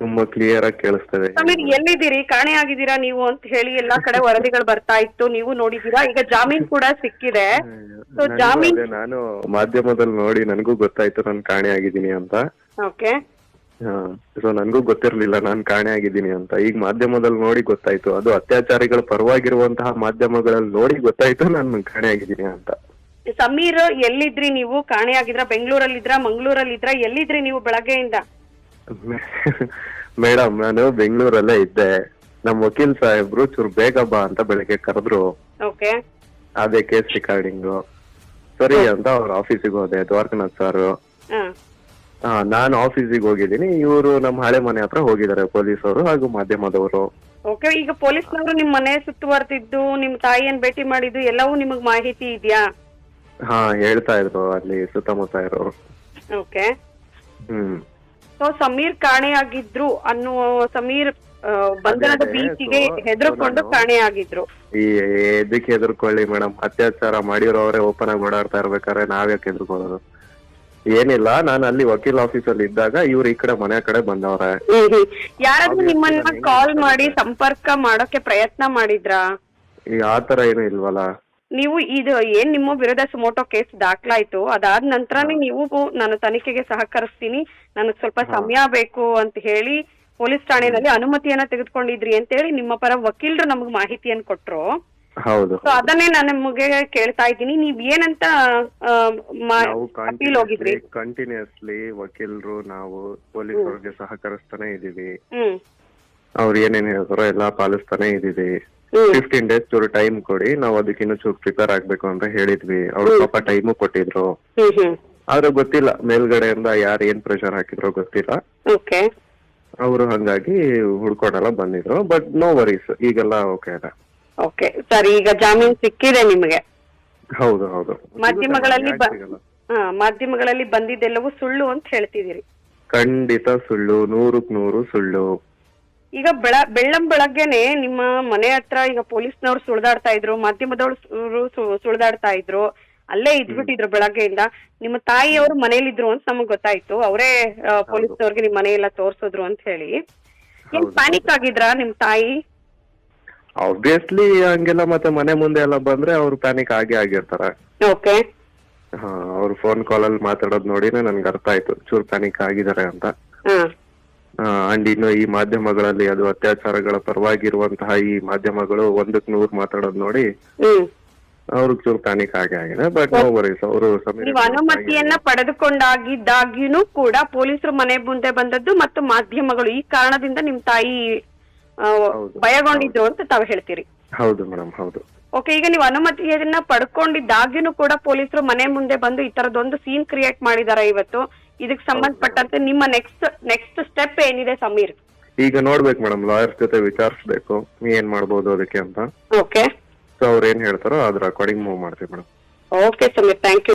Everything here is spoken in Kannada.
ತುಂಬಾ ಕ್ಲಿಯರ್ ಆಗಿ ಕೇಳಿಸ್ತದೆ. ಸಮೀರ್ ಎಲ್ಲಿದ್ದೀರಿ, ಕಾಣೆ ಆಗಿದ್ದೀರಾ ನೀವು ಅಂತ ಹೇಳಿ ಎಲ್ಲಾ ಕಡೆ ವರದಿಗಳು ಬರ್ತಾ ಇತ್ತು, ನೀವು ನೋಡಿದೀರಾ. ಈಗ ಜಾಮೀನ್ ಕೂಡ ಸಿಕ್ಕಿದೆ. ಸೊ ಜಾಮೀನ್ ನಾನು ಮಾಧ್ಯಮದಲ್ಲಿ ನೋಡಿ ನನಗೂ ಗೊತ್ತಾಯ್ತು ನಾನು ಕಾಣೆ ಆಗಿದ್ದೀನಿ ಅಂತ. ಓಕೆ. ಸೊ ನನ್ಗೂ ಗೊತ್ತಿರ್ಲಿಲ್ಲ ನಾನ್ ಕಾಣೆ ಆಗಿದ್ದೀನಿ ಅಂತ. ಈಗ ಮಾಧ್ಯಮದಲ್ಲಿ ನೋಡಿ ಗೊತ್ತಾಯ್ತು, ಅದು ಅತ್ಯಾಚಾರಿಗಳ ಪರವಾಗಿರುವಂತಹ ಮಾಧ್ಯಮಗಳಲ್ಲಿ ನೋಡಿ ಗೊತ್ತಾಯ್ತು ನಾನು ಕಾಣೆ ಆಗಿದ್ದೀನಿ ಅಂತ. ಸಮೀರ್ ಎಲ್ಲಿದ್ರಿ ನೀವು, ಕಾಣೆ ಆಗಿದ್ರ? ಬೆಂಗಳೂರಲ್ಲಿದ್ರ, ಮಂಗಳೂರಲ್ಲಿದ್ರ, ಎಲ್ಲಿದ್ರಿ ನೀವು ಬೆಳಗ್ಗೆಯಿಂದ? ಮೇಡಮ್ ನಾನು ಬೆಂಗಳೂರಲ್ಲೇ ಇದ್ದೆ. ನಮ್ ವಕೀಲ್ ಸಾಹೇಬ್ರು ಚೂರು ಬೇಗ ಬಾ ಅಂತ ಬೆಳಗ್ಗೆ ಕರೆದ್ರು. ಓಕೆ. ಅದೇ ಕೇಸ್ ರಿಕಾರ್ಡಿಂಗು ಸರಿ ಅಂತ ಅವ್ರ ಆಫೀಸಿಗೆ ಹೋದೆ, ದ್ವಾರಕನಾಥ್ ಸರ್. ನಾನು ಆಫೀಸಿಗೆ ಹೋಗಿದ್ದೀನಿ, ಇವರು ನಮ್ಮ ಹಳೆ ಮನೆ ಹತ್ರ ಹೋಗಿದ್ದಾರೆ ಪೊಲೀಸರು ಹಾಗೂ ಮಾಧ್ಯಮದವರು. ಓಕೆ. ಈಗ ಪೊಲೀಸ್ನವರು ನಿಮ್ ಮನೆ ಸುತ್ತುವರೆದಿದ್ದು, ನಿಮ್ ತಾಯಿಯನ್ ಭೇಟಿ ಮಾಡಿದ್ದು ಎಲ್ಲವೂ ನಿಮಗ್ ಮಾಹಿತಿ ಇದೆಯಾ? ಹೇಳ್ತಾ ಇದ್ರು ಅಲ್ಲಿ ಸುತ್ತಮುತ್ತ ಇರೋರು. ಓಕೆ. ಸೊ ಸಮೀರ್ ಕಾಣೆಯಾಗಿದ್ರು ಅನ್ನುವ, ಸಮೀರ್ ಬಂಧನದ ಬೀಚಿಗೆ ಹೆದರ್ಕೊಂಡು ಕಾಣೆಯಾಗಿದ್ರು. ಎದಕ್ಕೆ ಹೆದರ್ಕೊಳ್ಳಿ ಮೇಡಮ್, ಅತ್ಯಾಚಾರ ಮಾಡಿರೋರೇ ಓಪನ್ ಆಗಿ ಓಡಾಡ್ತಾ ಇರ್ಬೇಕಾದ್ರೆ ನಾವ್ಯಾಕೆ ಹೆದರ್ಕೊಳ್ಳೋದು? ಏನಿಲ್ಲ, ನಾನು ಅಲ್ಲಿ ವಕೀಲ್ ಆಫೀಸಲ್ಲಿ ಇದ್ದಾಗ ಇವ್ರು ಈ ಕಡೆ ಮನೆ ಕಡೆ ಬಂದವ್ರೆ. ಯಾರಾದ್ರೂ ನಿಮ್ಮನ್ನ ಕಾಲ್ ಮಾಡಿ ಸಂಪರ್ಕ ಮಾಡೋಕೆ ಪ್ರಯತ್ನ ಮಾಡಿದ್ರಾ? ಈಗ ಆತರ ಏನು ಇಲ್ವಲ್ಲ. ನೀವು ಇದು ಏನ್ ನಿಮ್ಮ ವಿರುದ್ಧ ಸುಮೋಟೋ ಕೇಸ್ ದಾಖಲಾಯ್ತು, ಅದಾದ ನಂತರನೇ ನೀವು ನಾನು ತನಿಖೆಗೆ ಸಹಕರಿಸ್ತೀನಿ, ನನಗ್ ಸ್ವಲ್ಪ ಸಮಯ ಬೇಕು ಅಂತ ಹೇಳಿ ಪೊಲೀಸ್ ಠಾಣೆಯಲ್ಲಿ ಅನುಮತಿಯನ್ನ ತೆಗೆದುಕೊಂಡಿದ್ರಿ ಅಂತ ಹೇಳಿ ನಿಮ್ಮ ಪರ ವಕೀಲರು ನಮಗ್ ಮಾಹಿತಿಯನ್ನು ಕೊಟ್ರು. ಹೌದು. ಸೊ ಅದನ್ನೇ ನಾನು ನಿಮಗೆ ಕೇಳ್ತಾ ಇದ್ದೀನಿ, ನೀವ್ ಏನಂತ ಅಪೀಲ್ ಹೋಗಿದ್ರಿ? ಕಂಟಿನ್ಯೂಸ್ಲಿ ವಕೀಲರು ನಾವು ಪೊಲೀಸರಿಗೆ ಸಹಕರಿಸ್ತಾನೆ ಇದೀವಿ. ಅವ್ರು ಏನೇನ್ ಹೇಳ್ತಾರೋ ಎಲ್ಲಾ ಪಾಲಿಸ್ತಾನೆ ಇದೀವಿ. 15 days ಚೂರು ಟೈಮ್ ಕೊಡಿ, ನಾವು ಅದಕ್ಕಿನ್ನು ಚೂರು ಪ್ರಿಪೇರ್ ಆಗ್ಬೇಕು ಅಂತ ಹೇಳಿದ್ವಿ. ಅವ್ರು ಪಾಪ ಟೈಮು ಕೊಟ್ಟಿದ್ರು. ಆದ್ರೆ ಗೊತ್ತಿಲ್ಲ ಮೇಲ್ಗಡೆಯಿಂದ ಯಾರು ಏನ್ ಪ್ರೆಷರ್ ಹಾಕಿದ್ರು ಗೊತ್ತಿಲ್ಲ. ಅವರು ಹಂಗಾಗಿ ಹುಡ್ಕೊಂಡೆಲ್ಲ ಬಂದಿದ್ರು. ಬಟ್ ನೋ ವರೀಸ್, ಈಗೆಲ್ಲ ಓಕೆ ಇದೆ. ಓಕೆ ಸರ್, ಈಗ ಜಾಮೀನ್ ಸಿಕ್ಕಿದೆ ನಿಮಗೆ? ಹೌದು ಹೌದು. ಮಾಧ್ಯಮಗಳಲ್ಲಿ ಬಂದಿದ್ದೆಲ್ಲವೂ ಸುಳ್ಳು ಅಂತ ಹೇಳ್ತಿದ್ದೀರಿ? ಖಂಡಿತ ಸುಳ್ಳು, 100% ಸುಳ್ಳು. ಈಗ ಬೆಳಗ್ಗೆನೆ ನಿಮ್ಮ ಮನೆ ಹತ್ರ ಈಗ ಪೊಲೀಸ್ನವ್ರು ಸುಳ್ದಾಡ್ತಾ ಇದ್ರು, ಮಾಧ್ಯಮದವ್ರು ಸುಳ್ದಾಡ್ತಾ ಇದ್ರು, ಅಲ್ಲೇ ಇದ್ಬಿಟ್ಟಿದ್ರು ಬೆಳಗ್ಗೆಯಿಂದ. ನಿಮ್ಮ ತಾಯಿಯವರು ಮನೇಲಿದ್ರು ಅಂತ ನಮಗ್ ಗೊತ್ತಾಯ್ತು, ಅವರೇ ಪೊಲೀಸ್ನವ್ರಿಗೆ ನಿಮ್ ಮನೆ ಎಲ್ಲ ತೋರ್ಸಿದ್ರು ಅಂತ ಹೇಳಿ. ಏನ್ ಪ್ಯಾನಿಕ್ ಆಗಿದ್ರಾ ನಿಮ್ ತಾಯಿ? ಆಬ್ವಿಯಸ್ಲಿ ಹಂಗೆಲ್ಲ ಮತ್ತೆ ಮನೆ ಮುಂದೆ ಎಲ್ಲ ಬಂದ್ರೆ ಅವ್ರು ಪ್ಯಾನಿಕ್ ಆಗಿರ್ತಾರೆ. ಓಕೆ. ಅವ್ರು ಫೋನ್ ಕಾಲ್ ಅಲ್ಲಿ ಮಾತಾಡೋದ್ ನೋಡಿನೇ ನನ್ಗೆ ಅರ್ಥ ಆಯ್ತು ಚೂರ್ ಪ್ಯಾನಿಕ್ ಆಗಿದ್ದಾರೆ ಅಂತ. ಅಂಡ್ ಇನ್ನು ಈ ಮಾಧ್ಯಮಗಳಲ್ಲಿ ಅದು ಅತ್ಯಾಚಾರಗಳ ಪರವಾಗಿರುವಂತಹ ಈ ಮಾಧ್ಯಮಗಳು 100% ಮಾತಾಡೋದ್ ನೋಡಿ ಅವ್ರಿಗೆ ಚೂರು ಪ್ಯಾನಿಕ್ ಆಗಿದೆ. But no worries. ಅವರು ನೀವು ಅನುಮತಿಯನ್ನ ಪಡೆದುಕೊಂಡಾಗಿದ್ದಾಗ್ಯೂ ಕೂಡ ಪೊಲೀಸರು ಮನೆ ಮುಂದೆ ಬಂದದ್ದು ಮತ್ತು ಮಾಧ್ಯಮಗಳು ಈ ಕಾರಣದಿಂದ ನಿಮ್ ತಾಯಿ ಭಯಗೊಂಡಿದ್ರು ಅಂತ ತಾವು ಹೇಳ್ತೀರಿ? ಹೌದು ಮೇಡಮ್, ಹೌದು. ಓಕೆ. ಈಗ ನೀವು ಅನುಮತಿಯನ್ನ ಪಡ್ಕೊಂಡಿದ್ದಾಗ್ಯೂ ಕೂಡ ಪೊಲೀಸರು ಮನೆ ಮುಂದೆ ಬಂದು ಈ ತರದೊಂದು ಸೀನ್ ಕ್ರಿಯೇಟ್ ಮಾಡಿದಾರೆ ಇವತ್ತು. ಇದಕ್ಕೆ ಸಂಬಂಧಪಟ್ಟಂತೆ ನಿಮ್ಮ ನೆಕ್ಸ್ಟ್ ಸ್ಟೆಪ್ ಏನಿದೆ ಸಮೀರ್? ಈಗ ನೋಡ್ಬೇಕು ಮೇಡಮ್, ಲಾಯರ್ಸ್ ಜೊತೆ ವಿಚಾರಿಸ್ಬೇಕು ಏನ್ ಮಾಡ್ಬೋದು ಅದಕ್ಕೆ ಅಂತ. ಓಕೆ. ಸೊ ಅವ್ರು ಏನ್ ಹೇಳ್ತಾರೋ ಅದ್ರ ಅಕಾರ್ಡಿಂಗ್ ಮೂವ್ ಮಾಡ್ತೀವಿ madam. Okay Sameer, thank you.